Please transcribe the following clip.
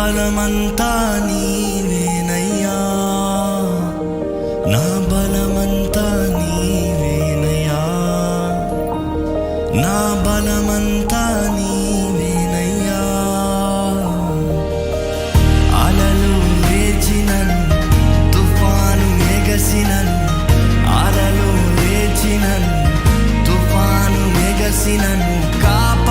బలమంతా నీవేనయ్యా, నా బలమంతా నీవేనయ్యా, నా బలమంతా నీవేనయ్యా. అలలు లేచినను, తుఫాను ఎగసినను, అలలు లేచినను, తుఫాను ఎగసినను, కాపాడేవాడవు